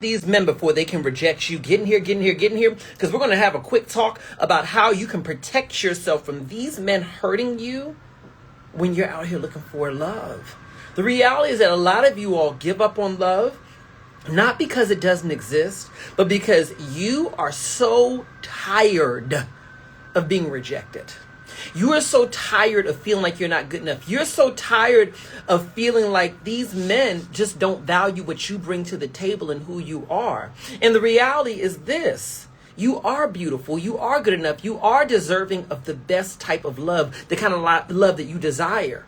these men before they can reject you. Get in here, because we're going to have a quick talk about how you can protect yourself from these men hurting you when you're out here looking for love. The reality is that a lot of you all give up on love, not because it doesn't exist, but because you are so tired of being rejected. You are so tired of feeling like you're not good enough. You're so tired of feeling like these men just don't value what you bring to the table and who you are. And the reality is this: you are beautiful. You are good enough. You are deserving of the best type of love, the kind of love that you desire.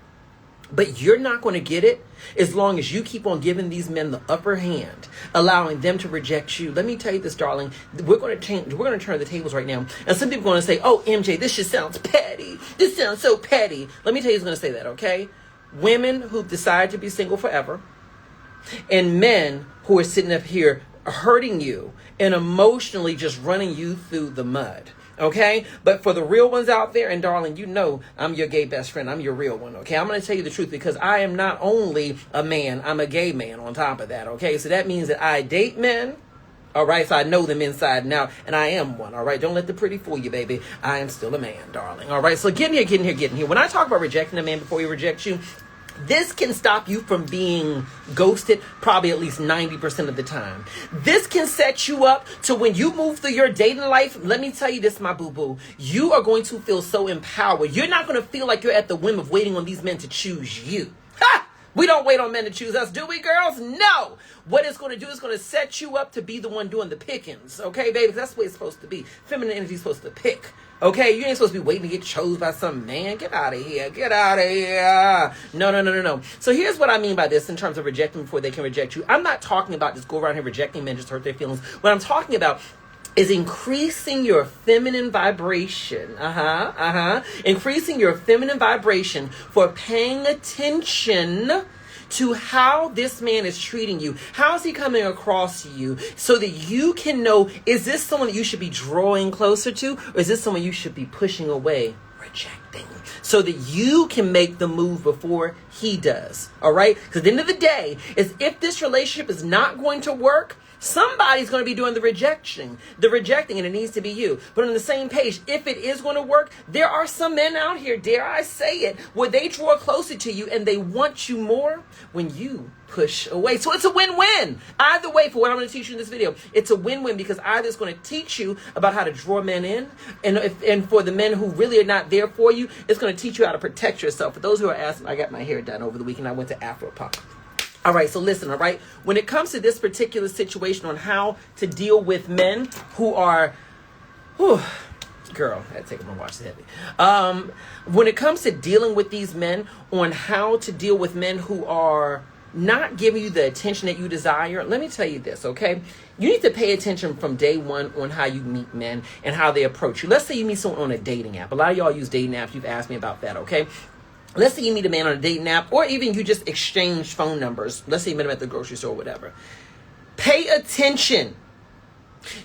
But you're not going to get it as long as you keep on giving these men the upper hand, allowing them to reject you. Let me tell you this, darling. We're going to turn the tables right now. And some people are going to say, oh, MJ, this just sounds petty. This sounds so petty. Let me tell you who's going to say that, okay? Women who decide to be single forever, and men who are sitting up here hurting you and emotionally just running you through the mud. Okay, but for the real ones out there, and darling, you know I'm your gay best friend. I'm your real one. Okay, I'm going to tell you the truth, because I am not only a man, I'm a gay man on top of that. Okay, so that means that I date men. All right, so I know them inside and out, and I am one. All right, don't let the pretty fool you, baby. I am still a man, darling. All right, so get in here. When I talk about rejecting a man before he rejects you, this can stop you from being ghosted probably at least 90% of the time. This can set you up to when you move through your dating life. Let me tell you this, my boo-boo. You are going to feel so empowered. You're not going to feel like you're at the whim of waiting on these men to choose you. Ha! We don't wait on men to choose us, do we, girls? No. What it's going to do is going to set you up to be the one doing the pickings. Okay, baby? That's the way it's supposed to be. Feminine energy is supposed to pick. Okay, you ain't supposed to be waiting to get chosen by some man. Get out of here. Get out of here. No. So here's what I mean by this in terms of rejecting before they can reject you. I'm not talking about just go around here rejecting men just to hurt their feelings. What I'm talking about is increasing your feminine vibration. Increasing your feminine vibration for paying attention to how this man is treating you. How is he coming across you, so that you can know, is this someone that you should be drawing closer to, or is this someone you should be pushing away, rejecting, so that you can make the move before he does. All right? Because at the end of the day, is if this relationship is not going to work, somebody's going to be doing the rejecting, and it needs to be you. But on the same page, if it is going to work, there are some men out here, dare I say it, where they draw closer to you and they want you more when you push away. So it's a win-win. Either way, for what I'm going to teach you in this video, it's a win-win, because either it's going to teach you about how to draw men in, and for the men who really are not there for you, it's going to teach you how to protect yourself. For those who are asking, I got my hair done over the weekend. I went to Afro Punk. All right, so listen, all right? When it comes to this particular situation on how to deal with men who are, girl, I had to take my watch, it's heavy. When it comes to dealing with these men, on how to deal with men who are not giving you the attention that you desire, let me tell you this, okay? You need to pay attention from day one on how you meet men and how they approach you. Let's say you meet someone on a dating app. A lot of y'all use dating apps. You've asked me about that, okay? Let's say you meet a man on a dating app, or even you just exchange phone numbers. Let's say you met him at the grocery store or whatever. Pay attention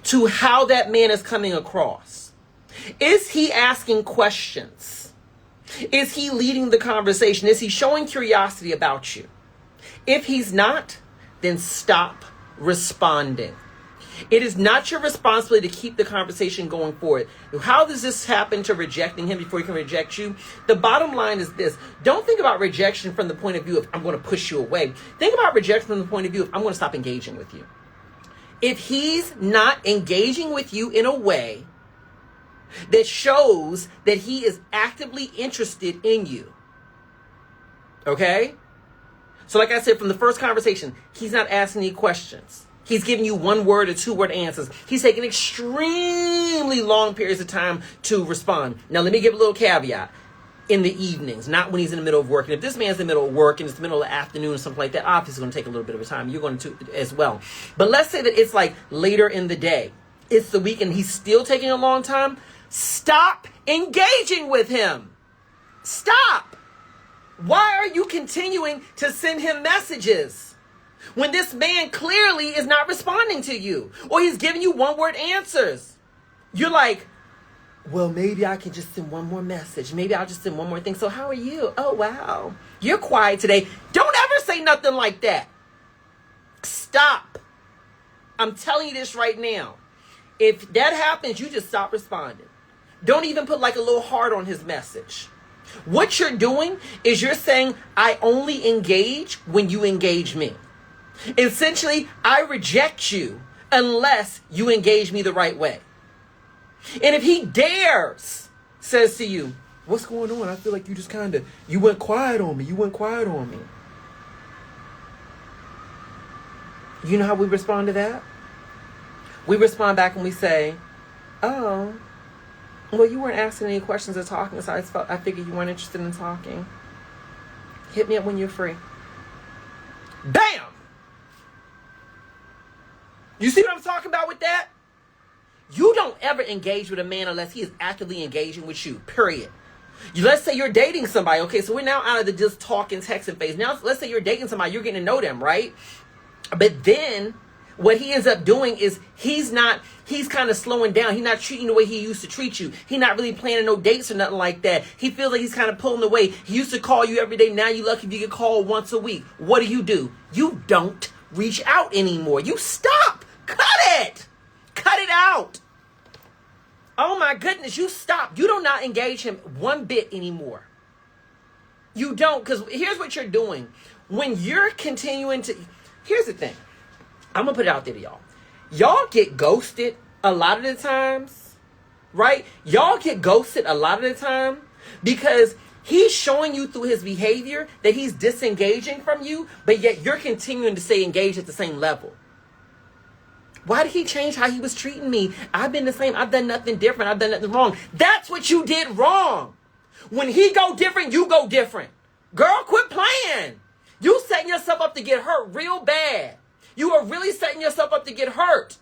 to how that man is coming across. Is he asking questions? Is he leading the conversation? Is he showing curiosity about you? If he's not, then stop responding. It is not your responsibility to keep the conversation going forward. How does this happen to rejecting him before he can reject you? The bottom line is this. Don't think about rejection from the point of view of I'm going to push you away. Think about rejection from the point of view of I'm going to stop engaging with you. If he's not engaging with you in a way that shows that he is actively interested in you, okay? So like I said, from the first conversation, he's not asking any questions. He's giving you 1-word or 2-word answers. He's taking extremely long periods of time to respond. Now, let me give a little caveat. In the evenings, not when he's in the middle of work. And if this man's in the middle of work and it's the middle of the afternoon or something like that, obviously it's going to take a little bit of a time. You're going to as well. But let's say that it's like later in the day. It's the weekend. He's still taking a long time. Stop engaging with him. Stop. Why are you continuing to send him messages when this man clearly is not responding to you, or he's giving you 1-word answers? You're like, well, maybe I can just send one more message. Maybe I'll just send one more thing. So how are you? Oh, wow. You're quiet today. Don't ever say nothing like that. Stop. I'm telling you this right now. If that happens, you just stop responding. Don't even put like a little heart on his message. What you're doing is you're saying, I only engage when you engage me. Essentially, I reject you unless you engage me the right way. And if he dares says to you, what's going on? I feel like you just you went quiet on me. You went quiet on me. You know how we respond to that? We respond back and we say, oh, well, you weren't asking any questions or talking, so I figured you weren't interested in talking. Hit me up when you're free. Bam! You see what I'm talking about with that? You don't ever engage with a man unless he is actively engaging with you, period. Let's say you're dating somebody. Okay, so we're now out of the just talking, texting phase. Now, let's say you're dating somebody, you're getting to know them, right? But then what he ends up doing is he's kind of slowing down. He's not treating you the way he used to treat you. He's not really planning no dates or nothing like that. He feels like he's kind of pulling away. He used to call you every day. Now you're lucky if you get called once a week. What do? You don't reach out anymore. You stop. Cut it. Cut it out. Oh my goodness, you stop. You do not engage him one bit anymore. You don't, because here's what you're doing. When you're continuing to... Here's the thing. I'm going to put it out there to y'all. Y'all get ghosted a lot of the times, right? Y'all get ghosted a lot of the time because he's showing you through his behavior that he's disengaging from you, but yet you're continuing to stay engaged at the same level. Why did he change how he was treating me? I've been the same. I've done nothing different. I've done nothing wrong. That's what you did wrong. When he go different, you go different. Girl, quit playing. You setting yourself up to get hurt real bad. You are really setting yourself up to get hurt.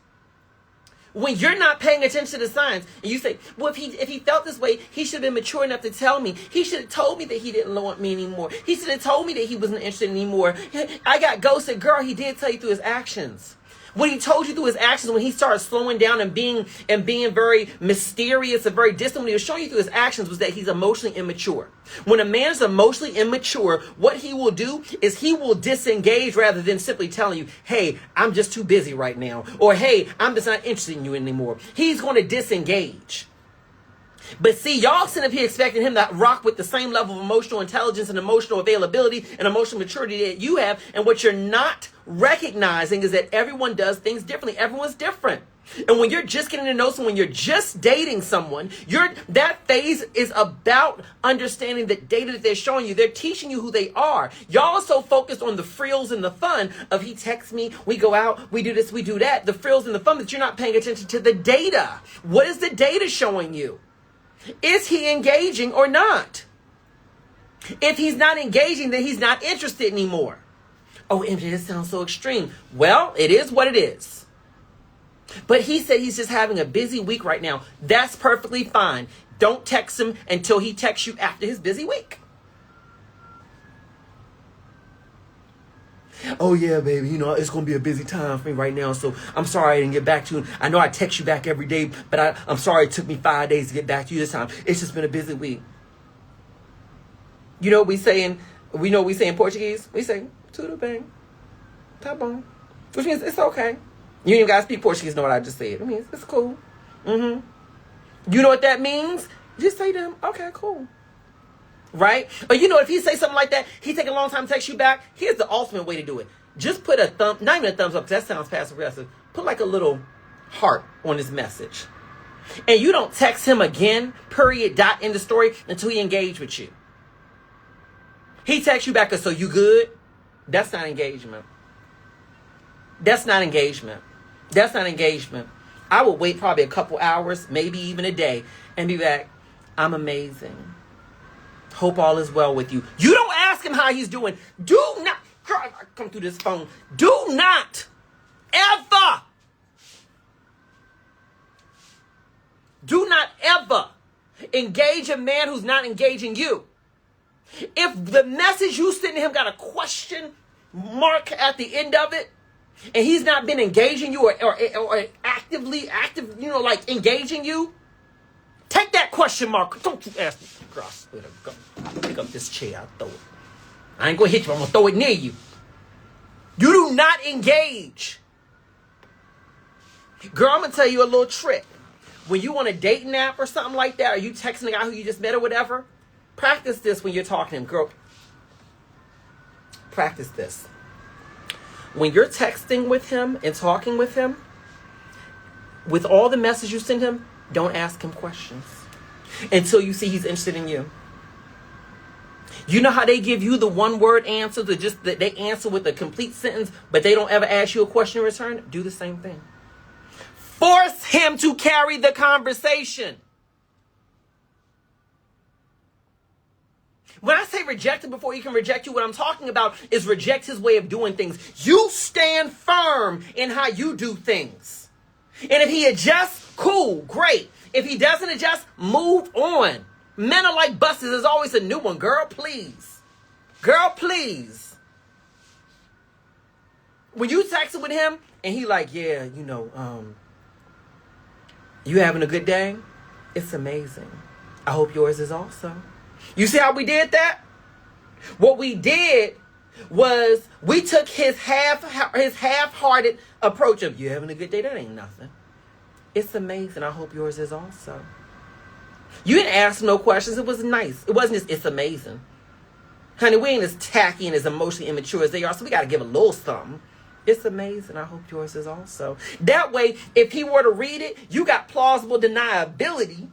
When you're not paying attention to the signs, and you say, well, if he felt this way, he should have been mature enough to tell me. He should have told me that he didn't want me anymore. He should have told me that he wasn't interested anymore. I got ghosted. Girl, he did tell you through his actions. When he told you through his actions, when he started slowing down and being very mysterious and very distant, when he was showing you through his actions was that he's emotionally immature. When a man is emotionally immature, what he will do is he will disengage rather than simply telling you, hey, I'm just too busy right now. Or, hey, I'm just not interested in you anymore. He's going to disengage. But see, y'all sitting up here expecting him to rock with the same level of emotional intelligence and emotional availability and emotional maturity that you have. And what you're not recognizing is that everyone does things differently. Everyone's different. And when you're just getting to know someone, you're just dating someone, that phase is about understanding the data that they're showing you. They're teaching you who they are. Y'all are so focused on the frills and the fun of he texts me, we go out, we do this, we do that, the frills and the fun, that you're not paying attention to the data. What is the data showing you? Is he engaging or not? If he's not engaging, then he's not interested anymore. Oh, MJ, that sounds so extreme. Well, it is what it is. But he said he's just having a busy week right now. That's perfectly fine. Don't text him until he texts you after his busy week. Oh, yeah, baby, it's going to be a busy time for me right now, so I'm sorry I didn't get back to you. I know I text you back every day, but I'm sorry it took me 5 days to get back to you this time. It's just been a busy week. You know what we say in Portuguese? We say, tudo bem, tá bom. Which means it's okay. You guys speak Portuguese, know what I just said. It means it's cool. You know what that means? Just say to him, okay, cool. Right? Or if he say something like that, he take a long time to text you back. Here's the ultimate way to do it. Just put not even a thumbs up, because that sounds passive aggressive. Put like a little heart on his message. And you don't text him again, period, dot, end of story, until he engage with you. He texts you back, so you good? That's not engagement. That's not engagement. That's not engagement. I will wait probably a couple hours, maybe even a day, and be back. I'm amazing. Hope all is well with you. You don't ask him how he's doing. Do not, girl, I come through this phone. Do not ever, engage a man who's not engaging you. If the message you send to him got a question mark at the end of it, and he's not been engaging you or active, like engaging you, take that question mark. Don't you ask me. Girl, I swear to God. I'll pick up this chair. I'll throw it. I ain't going to hit you. I'm going to throw it near you. You do not engage. Girl, I'm going to tell you a little trick. When you want a dating app or something like that, or you texting a guy who you just met or whatever, practice this when you're talking to him. Girl, practice this. When you're texting with him and talking with him, with all the messages you send him, don't ask him questions until you see he's interested in you. You know how they give you the one-word answer, that they answer with a complete sentence, but they don't ever ask you a question in return? Do the same thing. Force him to carry the conversation. When I say reject him before he can reject you, what I'm talking about is reject his way of doing things. You stand firm in how you do things. And if he adjusts, cool, great. If he doesn't adjust, move on. Men are like buses. There's always a new one. Girl, please. Girl, please. When you texting with him and he like, yeah, you having a good day? It's amazing. I hope yours is also. You see how we did that? What we did was we took his half-hearted approach of, you having a good day? That ain't nothing. It's amazing. I hope yours is also. You didn't ask no questions. It was nice. It wasn't just, it's amazing. Honey, we ain't as tacky and as emotionally immature as they are, so we got to give a little something. It's amazing. I hope yours is also. That way, if he were to read it, you got plausible deniability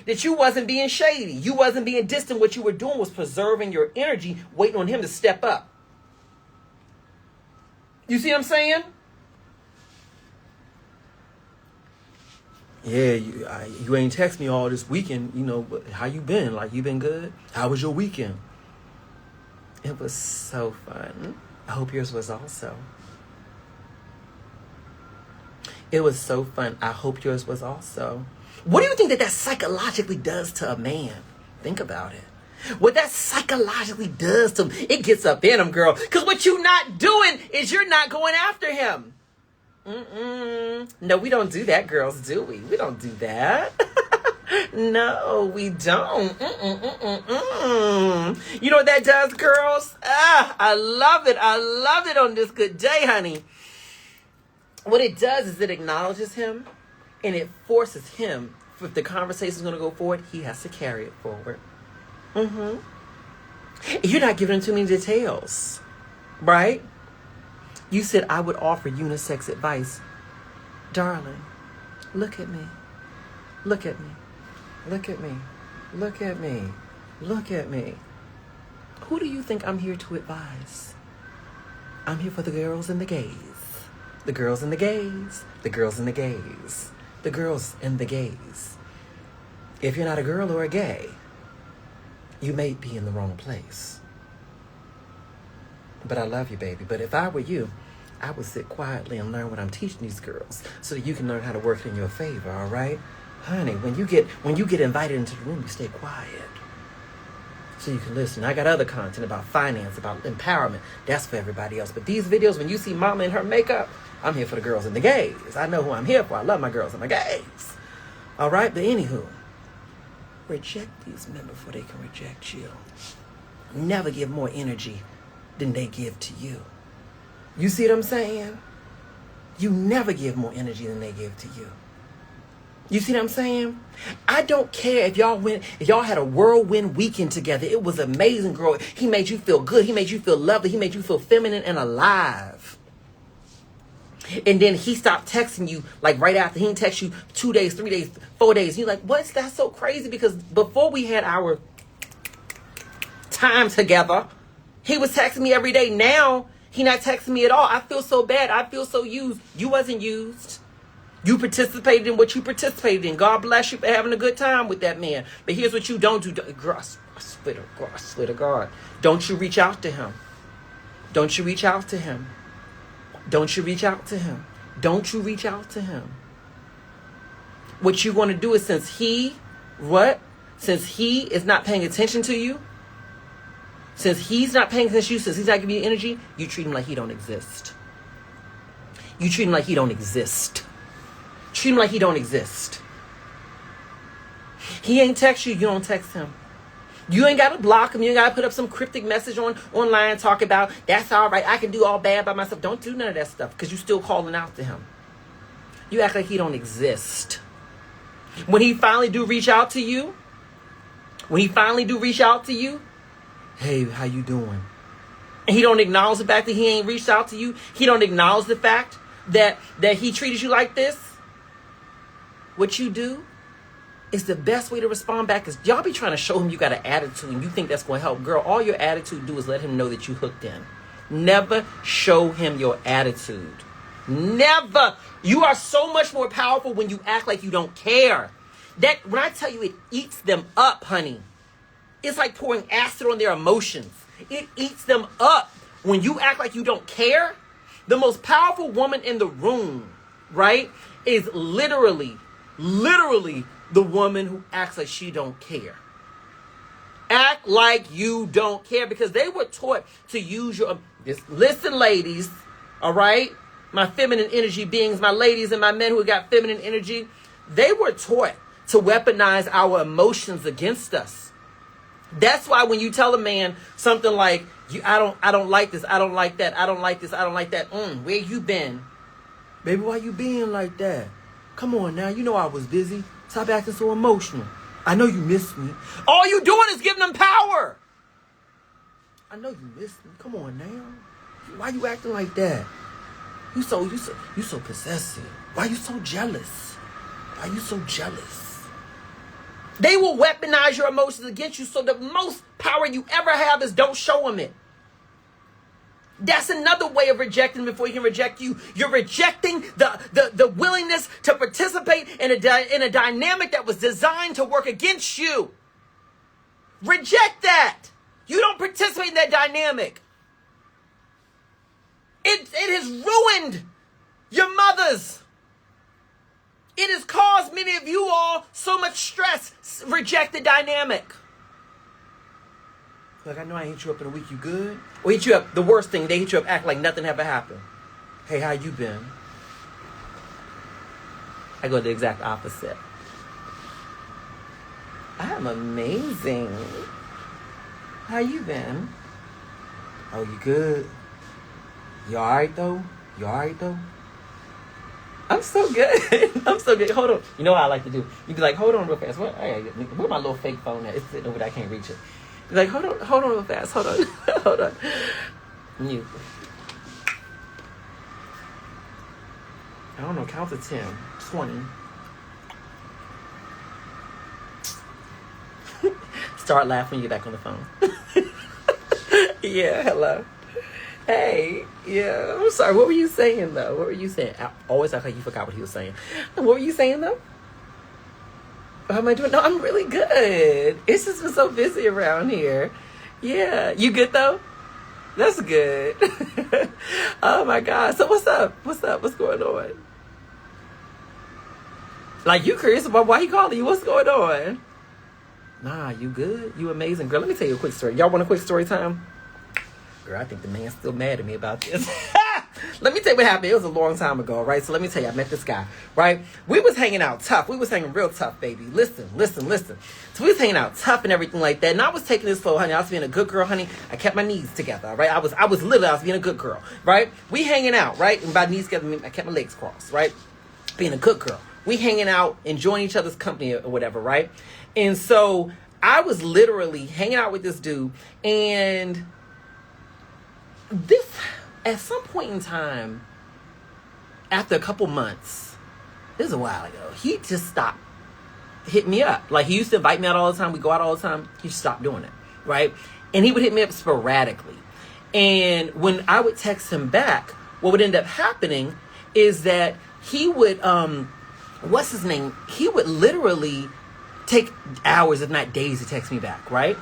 that you wasn't being shady. You wasn't being distant. What you were doing was preserving your energy, waiting on him to step up. You see what I'm saying? Yeah, you ain't text me all this weekend, but how you been? Like, you been good? How was your weekend? It was so fun. I hope yours was also. It was so fun. I hope yours was also. What do you think that psychologically does to a man? Think about it. What that psychologically does to him, it gets up in him, girl. Because what you're not doing is you're not going after him. No, we don't do that, girls, do we? We don't do that. No, we don't. You know what that does, girls? I love it. I love it on this good day, honey. What it does is it acknowledges him and it forces him, if the conversation is going to go forward, he has to carry it forward. You're not giving him too many details, right? You said, I would offer unisex advice. Darling, look at me. Look at me. Look at me. Look at me. Look at me. Who do you think I'm here to advise? I'm here for the girls and the gays. The girls and the gays. The girls and the gays. The girls and the gays. If you're not a girl or a gay, you may be in the wrong place. But I love you, baby. But if I were you, I would sit quietly and learn what I'm teaching these girls so that you can learn how to work it in your favor, all right? Honey, when you get invited into the room, you stay quiet so you can listen. I got other content about finance, about empowerment. That's for everybody else. But these videos, when you see mama in her makeup, I'm here for the girls and the gays. I know who I'm here for. I love my girls and my gays. All right? But anywho, reject these men before they can reject you. Never give more energy than they give to you. You see what I'm saying? You never give more energy than they give to you. You see what I'm saying? I don't care if y'all had a whirlwind weekend together. It was amazing, girl. He made you feel good. He made you feel lovely. He made you feel feminine and alive. And then he stopped texting you like right after. He didn't text you 2 days, 3 days, 4 days. You're like, what's that so crazy? Because before we had our time together, he was texting me every day. Now he not texting me at all. I feel so bad. I feel so used. You wasn't used. You participated in what you participated in. God bless you for having a good time with that man. But here's what you don't do. Girl, I swear to God. Don't you reach out to him. Don't you reach out to him. Don't you reach out to him. Don't you reach out to him. What you want to do is since he is not paying attention to you, since he's not paying attention to you, since he's not giving you energy, you treat him like he don't exist. You treat him like he don't exist. Treat him like he don't exist. He ain't text you, you don't text him. You ain't got to block him. You ain't got to put up some cryptic message online and talk about, that's all right, I can do all bad by myself. Don't do none of that stuff because you're still calling out to him. You act like he don't exist. When he finally do reach out to you, hey, how you doing? And he don't acknowledge the fact that he ain't reached out to you. He don't acknowledge the fact that he treated you like this. What you do is the best way to respond back is y'all be trying to show him you got an attitude and you think that's going to help. Girl, all your attitude do is let him know that you hooked in. Never show him your attitude. Never. You are so much more powerful when you act like you don't care. That when I tell you it eats them up, honey. It's like pouring acid on their emotions. It eats them up. When you act like you don't care, the most powerful woman in the room, right, is literally the woman who acts like she don't care. Act like you don't care because they were taught to use your... Listen, ladies, all right? My feminine energy beings, my ladies and my men who got feminine energy, they were taught to weaponize our emotions against us. That's why when you tell a man something like, I don't like this, I don't like that, I don't like this, I don't like that. Where you been? Baby, why you being like that? Come on now, you know I was busy. Stop acting so emotional. I know you miss me. All you doing is giving them power. I know you miss me. Come on now. Why you acting like that? You so possessive. Why you so jealous? Why you so jealous? They will weaponize your emotions against you, so the most power you ever have is don't show them it. That's another way of rejecting before he can reject you. You're rejecting the willingness to participate in a dynamic that was designed to work against you. Reject that. You don't participate in that dynamic. It has ruined your mothers. It has caused many of you all so much stress. Reject the dynamic. Like, I know I hit you up in a week. You good? Or hit you up. The worst thing, they hit you up, act like nothing ever happened. Hey, how you been? I go the exact opposite. I'm amazing. How you been? Oh, you good? You alright though? You alright though? I'm so good. I'm so good. Hold on. You know what I like to do? You be like, hold on real fast. Where my little fake phone at? It's sitting over there. I can't reach it. Be like, hold on real fast. Hold on. Hold on. Mute. I don't know. Count to 10, 20. Start laughing when you get back on the phone. Yeah, hello. Hey, yeah, I'm sorry. What were you saying, though? What were you saying? I always act like you forgot what he was saying. What were you saying, though? How am I doing? No, I'm really good. It's just been so busy around here. Yeah. You good, though? That's good. Oh, my God. So what's up? What's up? What's going on? Like, you curious about why he calling you? What's going on? Nah, you good? You amazing. Girl, let me tell you a quick story. Y'all want a quick story time? Girl, I think the man's still mad at me about this. Let me tell you what happened. It was a long time ago, right? So let me tell you, I met this guy, right? We was hanging out tough. We was hanging real tough, baby. Listen. So we was hanging out tough and everything like that. And I was taking this slow, honey. I was being a good girl, honey. I kept my knees together, right? I was being a good girl, right? We hanging out, right? And by knees together, I kept my legs crossed, right? Being a good girl. We hanging out, enjoying each other's company or whatever, right? And so I was literally hanging out with this dude, and this, at some point in time, after a couple months, this is a while ago, he just stopped hitting me up. Like, he used to invite me out all the time. We go out all the time. He stopped doing it, right? And he would hit me up sporadically. And when I would text him back, what would end up happening is that he would, what's his name? He would literally take hours, if not days, to text me back, right?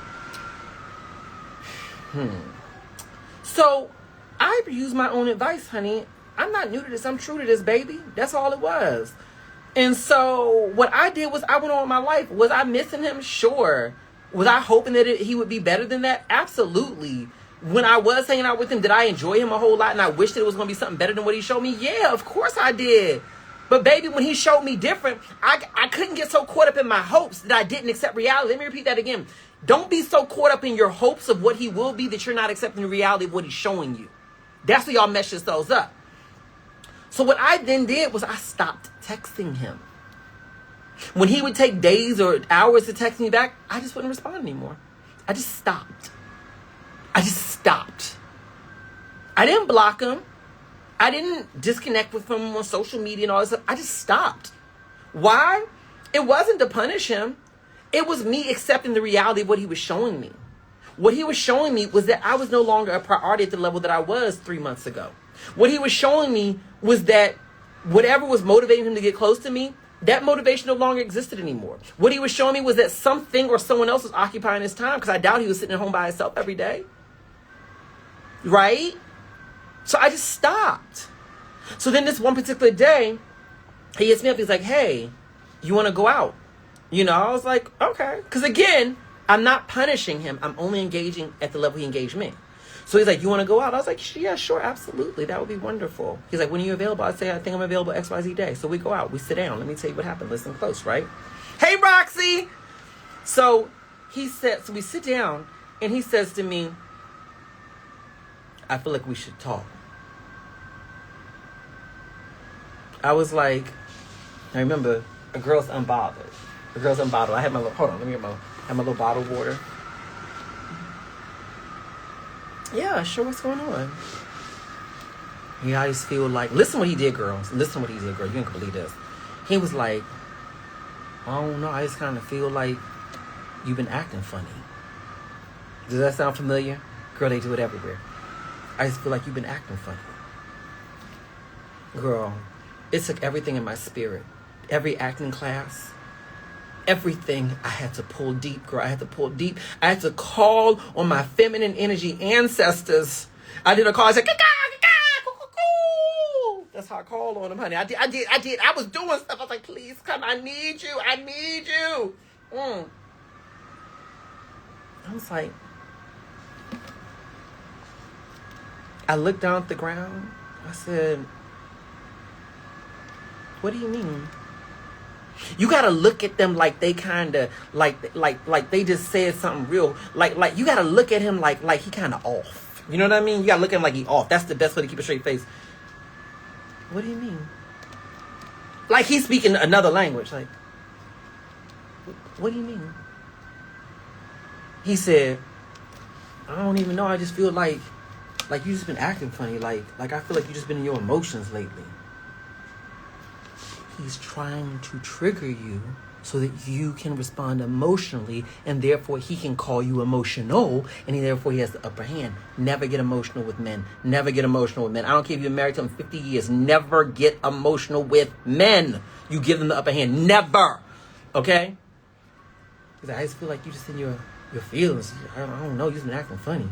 So I use my own advice, honey. I'm not new to this. I'm true to this, baby. That's all it was. And so what I did was I went on with my life. Was I missing him? Sure. Was I hoping that he would be better than that? Absolutely. When I was hanging out with him, did I enjoy him a whole lot and I wished that it was going to be something better than what he showed me? Yeah, of course I did. But baby, when he showed me different, I couldn't get so caught up in my hopes that I didn't accept reality. Let me repeat that again. Don't be so caught up in your hopes of what he will be that you're not accepting the reality of what he's showing you. That's where y'all mess yourselves up. So what I then did was I stopped texting him. When he would take days or hours to text me back, I just wouldn't respond anymore. I just stopped. I didn't block him. I didn't disconnect with him on social media and all this stuff. I just stopped. Why? It wasn't to punish him. It was me accepting the reality of what he was showing me. What he was showing me was that I was no longer a priority at the level that I was 3 months ago. What he was showing me was that whatever was motivating him to get close to me, that motivation no longer existed anymore. What he was showing me was that something or someone else was occupying his time, because I doubt he was sitting at home by himself every day. Right? So I just stopped. So then this one particular day, he hits me up. He's like, hey, you want to go out? You know, I was like, okay. Because again, I'm not punishing him. I'm only engaging at the level he engaged me. So he's like, you want to go out? I was like, yeah, sure, absolutely. That would be wonderful. He's like, when are you available? I say, I think I'm available XYZ day. So we go out. We sit down. Let me tell you what happened. Listen close, right? Hey, Roxy. So he said, so we sit down, and he says to me, I feel like we should talk. I was like, I remember, a girl's unbothered. A girl's unbottled. I had my little, hold on, let me get have my little bottle of water. Yeah, sure, what's going on? Yeah, I just feel like, listen what he did, girls. Listen what he did, girl. You ain't gonna believe this. He was like, I don't know, I just kind of feel like you've been acting funny. Does that sound familiar? Girl, they do it everywhere. I just feel like you've been acting funny. Girl, it took everything in my spirit. Every acting class, everything I had to pull deep, girl. I had to pull deep. I had to call on my feminine energy ancestors. I did a call. I said, that's how I called on them, honey. I did. I was doing stuff. I was like, please come. I need you. I was like, I looked down at the ground. I said, what do you mean? You gotta look at them like they kind of like they just said something real. Like you gotta look at him like he kind of off. You know what I mean? You gotta look at him like he off. That's the best way to keep a straight face. What do you mean? Like he's speaking another language. Like, what do you mean? He said, I don't even know. I just feel like you just been acting funny. Like I feel like you just been in your emotions lately. He's trying to trigger you so that you can respond emotionally, and therefore he can call you emotional, and therefore he has the upper hand. Never get emotional with men. Never get emotional with men. I don't care if you've been married to them 50 years. Never get emotional with men. You give them the upper hand. Never. Okay? Because I just feel like you just in your feelings. I don't know. You just been acting funny.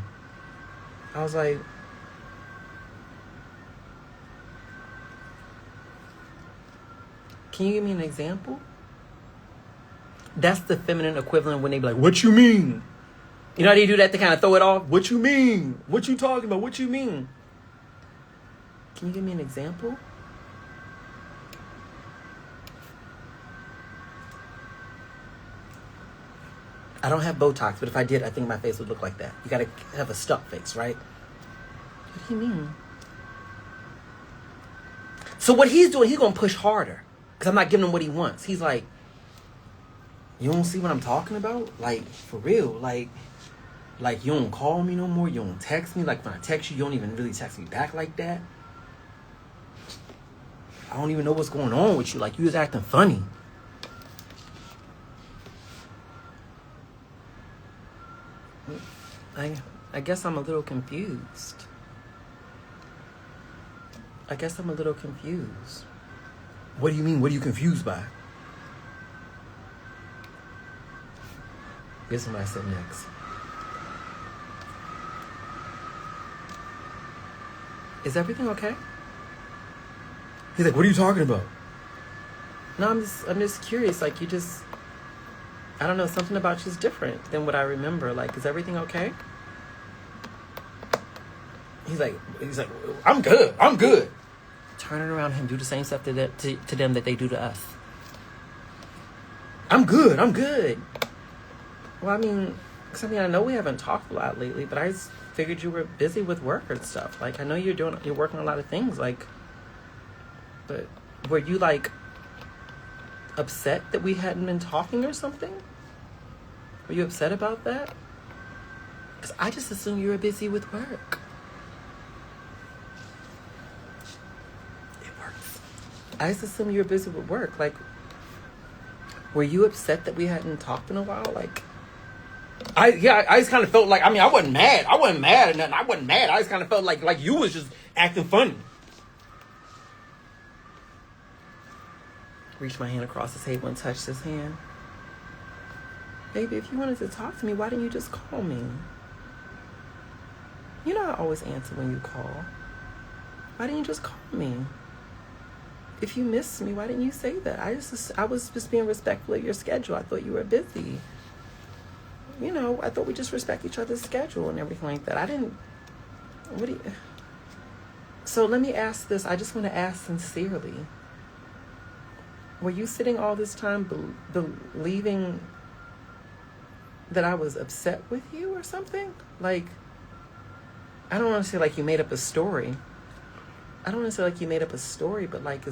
I was like, can you give me an example? That's the feminine equivalent when they be like, what you mean? You know how they do that to kind of throw it off? What you mean? What you talking about? What you mean? Can you give me an example? I don't have Botox, but if I did, I think my face would look like that. You gotta have a stuck face, right? What do you mean? So what he's doing, he's gonna push harder. Because I'm not giving him what he wants. He's like, you don't see what I'm talking about? Like, for real. Like you don't call me no more. You don't text me. Like, when I text you, you don't even really text me back like that. I don't even know what's going on with you. Like, you was acting funny. I guess I'm a little confused. What do you mean? What are you confused by? Guess what I said next. Is everything okay? He's like, what are you talking about? No, I'm just curious. Like, you just, I don't know, something about you is different than what I remember. Like, is everything okay? He's like, I'm good. Turning around him, do the same stuff to them that they do to us. I'm good. Well, I know we haven't talked a lot lately, but I just figured you were busy with work and stuff. Like, I know you're working on a lot of things, like, but were you like upset that we hadn't been talking or something? Were you upset about that? Because I just assumed you were busy with work. It works. I just assumed you were busy with work. Like, were you upset that we hadn't talked in a while? Like, I just kind of felt like, I mean, I wasn't mad. I wasn't mad or nothing. I wasn't mad. I just kind of felt like you was just acting funny. Reached my hand across the table and touched his hand. Baby, if you wanted to talk to me, why didn't you just call me? You know I always answer when you call. Why didn't you just call me? If you missed me, why didn't you say that? I was just being respectful of your schedule. I thought you were busy. You know, I thought we just respect each other's schedule and everything like that. So let me ask this. I just want to ask sincerely. Were you sitting all this time believing that I was upset with you or something? Like, I don't want to say like you made up a story. I don't want to say like you made up a story, but like,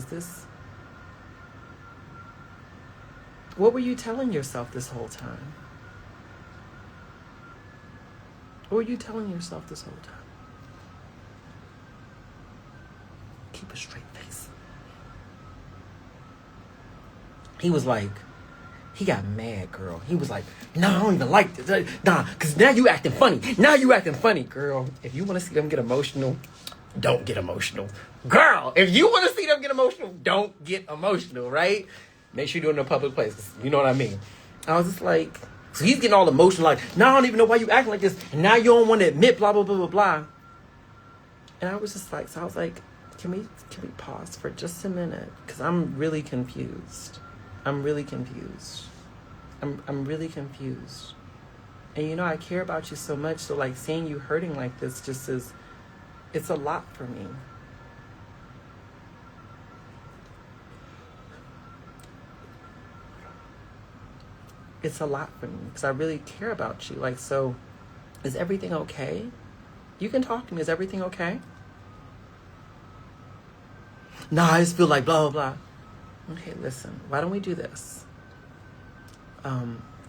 what were you telling yourself this whole time? What were you telling yourself this whole time? Keep a straight face. He was like, he got mad, girl. He was like, nah, I don't even like this. Nah, because now you acting funny. Now you acting funny, girl. If you want to see them get emotional, don't get emotional. Girl, if you want to see them get emotional, don't get emotional, right? Make sure you do it in a public place. You know what I mean? I was just like, so he's getting all emotional, like, nah, I don't even know why you acting like this. And now you don't want to admit blah, blah, blah, blah, blah. And I was just like, so I was like, can we pause for just a minute? Because I'm really confused. I'm really confused. I'm really confused. And you know, I care about you so much. So like seeing you hurting like this just it's a lot for me. It's a lot for me because I really care about you. Like, so is everything okay? You can talk to me. Is everything okay? Nah, I just feel like blah, blah, blah. Okay, listen, why don't we do this?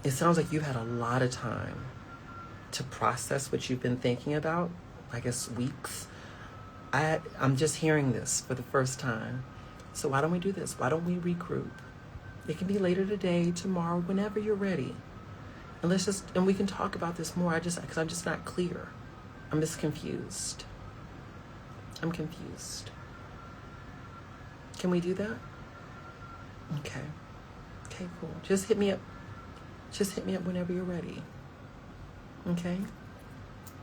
It sounds like you've had a lot of time to process what you've been thinking about, I guess weeks. I'm just hearing this for the first time. So why don't we do this? Why don't we regroup? It can be later today, tomorrow, whenever you're ready. And we can talk about this more. Because I'm just not clear. I'm just confused. I'm confused. Can we do that? Okay. Okay, cool. Just hit me up. Just hit me up whenever you're ready. Okay?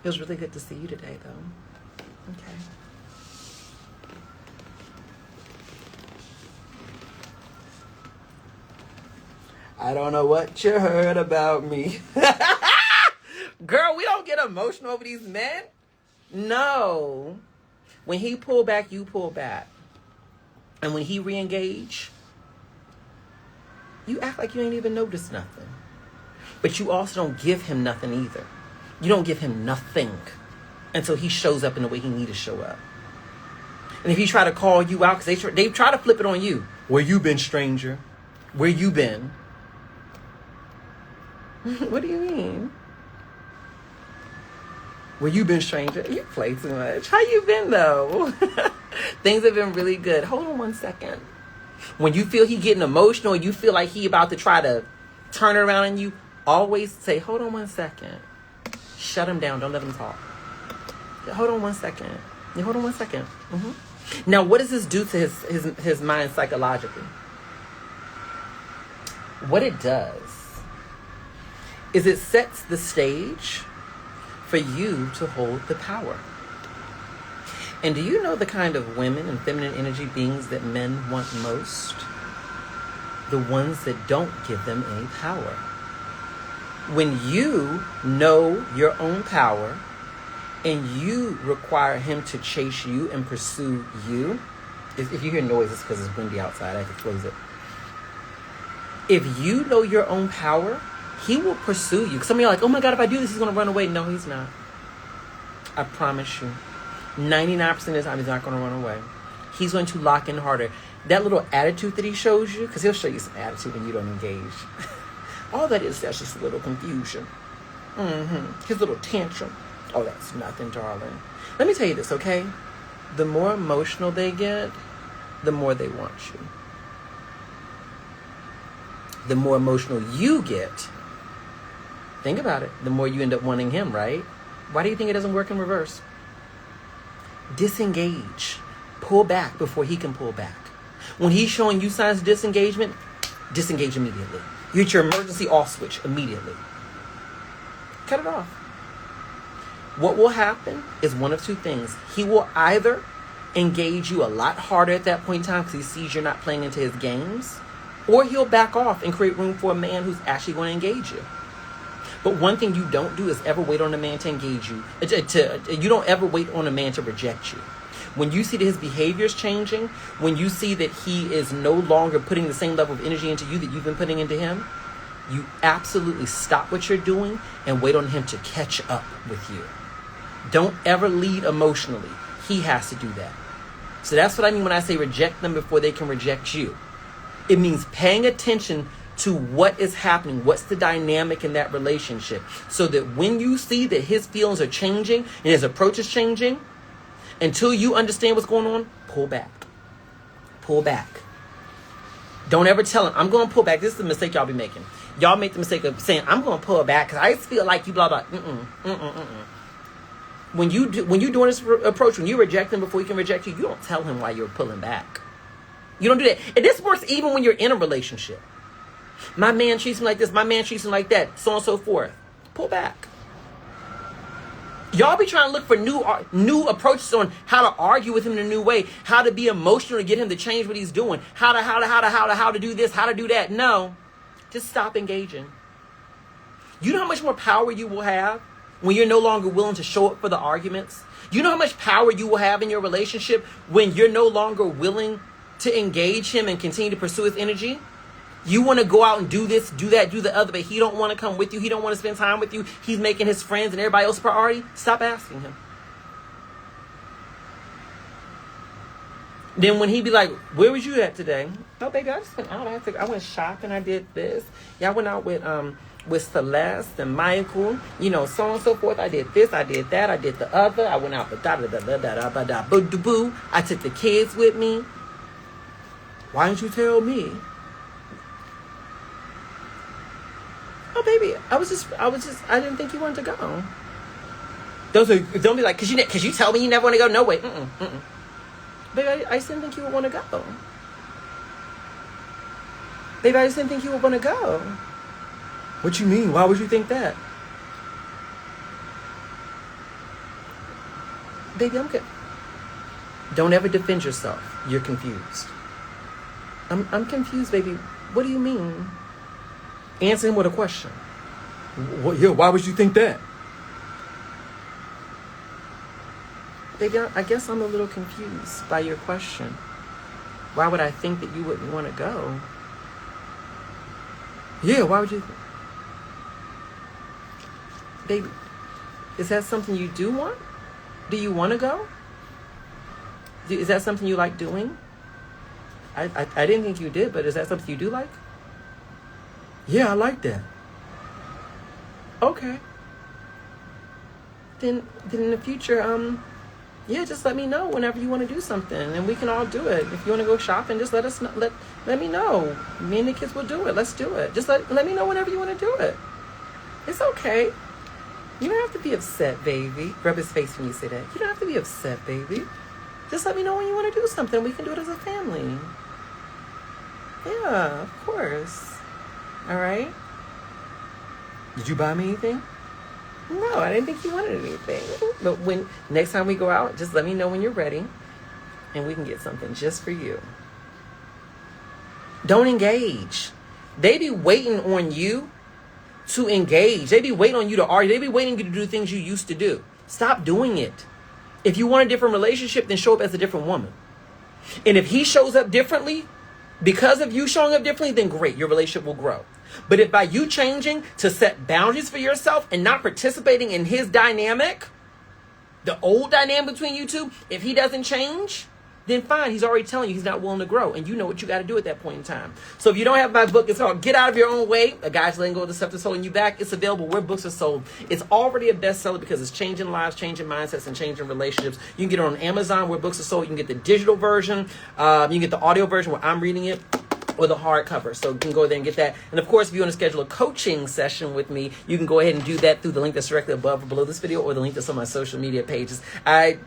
It was really good to see you today, though. Okay. I don't know what you heard about me. Girl, we don't get emotional over these men. No. When he pull back, you pull back. And when he re-engage, you act like you ain't even noticed nothing. But you also don't give him nothing either. You don't give him nothing until he shows up in the way he need to show up. And if he try to call you out, because they try to flip it on you. Where you been, stranger? Where you been? What do you mean? Where you been, stranger? You play too much. How you been, though? Things have been really good. Hold on one second. When you feel he getting emotional, you feel like he about to try to turn around on you, always say, hold on one second. Shut him down. Don't let him talk. Hold on one second. Yeah, hold on one second. Mm-hmm. Now, what does this do to his mind psychologically? What it does is it sets the stage for you to hold the power. And do you know the kind of women and feminine energy beings that men want most? The ones that don't give them any power. When you know your own power and you require him to chase you and pursue you, if you hear noises because it's windy outside, I have to close it. If you know your own power, he will pursue you. Some of you are like, oh my God, if I do this, he's going to run away. No, he's not. I promise you. 99% of the time, he's not going to run away. he's going to lock in harder. That little attitude that he shows you, because he'll show you some attitude when you don't engage. All that is, that's just a little confusion. His little tantrum. Oh, that's nothing, darling. Let me tell you this, okay? The more emotional they get, the more they want you. The more emotional you get, think about it, the more you end up wanting him, right? Why do you think it doesn't work in reverse? Disengage. Pull back before he can pull back. When he's showing you signs of disengagement, disengage immediately. You hit your emergency off switch immediately. Cut it off. What will happen is one of two things. He will either engage you a lot harder at that point in time because he sees you're not playing into his games, or he'll back off and create room for a man who's actually going to engage you. But one thing you don't do is ever wait on a man to engage you. You don't ever wait on a man to reject you. When you see that his behavior is changing, when you see that he is no longer putting the same level of energy into you that you've been putting into him, you absolutely stop what you're doing and wait on him to catch up with you. Don't ever lead emotionally. He has to do that. So that's what I mean when I say reject them before they can reject you. It means paying attention to what is happening, what's the dynamic in that relationship, so that when you see that his feelings are changing and his approach is changing, until you understand what's going on, pull back. Pull back. Don't ever tell him, I'm going to pull back. This is the mistake y'all be making. Y'all make the mistake of saying, I'm going to pull back because I feel like you blah, blah. When you're doing this approach, when you reject him before he can reject you, you don't tell him why you're pulling back. You don't do that. And this works even when you're in a relationship. My man treats me like this. My man treats me like that. So on and so forth. Pull back. Y'all be trying to look for new approaches on how to argue with him in a new way, how to be emotional to get him to change what he's doing, how to do this, how to do that. No, just stop engaging. You know how much more power you will have when you're no longer willing to show up for the arguments? You know how much power you will have in your relationship when you're no longer willing to engage him and continue to pursue his energy? You want to go out and do this, do that, do the other, but he don't want to come with you. He don't want to spend time with you. He's making his friends and everybody else a priority. Stop asking him. Then when he be like, where was you at today? Oh, baby, I just went out. I went shopping. I did this. Yeah, I went out with Celeste and Michael. You know, so on and so forth. I did this. I did that. I did the other. I went out with da-da-da-da-da-da-da-boo-doo-boo. I took the kids with me. Why didn't you tell me? Oh, baby, I didn't think you wanted to go. Don't be like, cause you tell me you never want to go. No way. Baby, I just didn't think you would want to go. Baby, I just didn't think you would want to go. What you mean? Why would you think that? Baby, I'm good. Don't ever defend yourself. You're confused. I'm confused, baby. What do you mean? Answer him with a question. Yeah, why would you think that? Baby, I guess I'm a little confused by your question. Why would I think that you wouldn't want to go? Yeah, why would you? Baby, is that something you do want? Do you want to go? Is that something you like doing? I didn't think you did, but is that something you do like? Yeah, I like that. Okay. Then in the future, yeah, just let me know whenever you want to do something, and we can all do it. If you want to go shopping, just let us know. Let me know. Me and the kids will do it. Let's do it. Just let me know whenever you want to do it. It's okay. You don't have to be upset, baby. Rub his face when you say that. You don't have to be upset, baby. Just let me know when you want to do something. We can do it as a family. Yeah, of course. All right? Did you buy me anything? No, I didn't think you wanted anything. But when next time we go out, just let me know when you're ready, and we can get something just for you. Don't engage. They be waiting on you to engage. They be waiting on you to argue. They be waiting you to do things you used to do. Stop doing it. If you want a different relationship, then show up as a different woman. And if he shows up differently, because of you showing up differently, then great, your relationship will grow. But if by you changing to set boundaries for yourself and not participating in his dynamic, the old dynamic between you two, if he doesn't change, then fine, he's already telling you he's not willing to grow, and you know what you got to do at that point in time. So if you don't have my book, it's called Get Out of Your Own Way, A Guide to Letting Go of the Stuff That's Holding You Back. It's available where books are sold. It's already a bestseller because it's changing lives, changing mindsets, and changing relationships. You can get it on Amazon where books are sold. You can get the digital version. You can get the audio version where I'm reading it, or the hardcover. So you can go there and get that. And of course, if you want to schedule a coaching session with me, you can go ahead and do that through the link that's directly above or below this video, or the link that's on my social media pages. I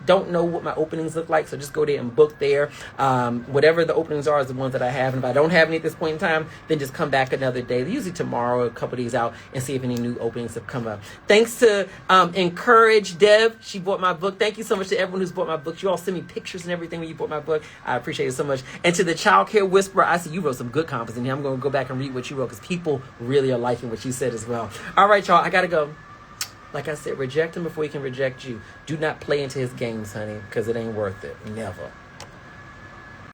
don't know what my openings look like, so just go there and book there. Whatever the openings are is the ones that I have, and if I don't have any at this point in time, then just come back another day, usually tomorrow or a couple days out, and see if any new openings have come up. Thanks to Encourage Dev. She bought my book. Thank you so much to everyone who's bought my book. You all send me pictures and everything when you bought my book. I appreciate it so much. And to the Child Care Whisperer, I see you wrote some good comments in here. I'm going to go back and read what you wrote, because people really are liking what you said as well. All right, y'all, I got to go. Like I said, reject him before he can reject you. Do not play into his games, honey, because it ain't worth it. Never.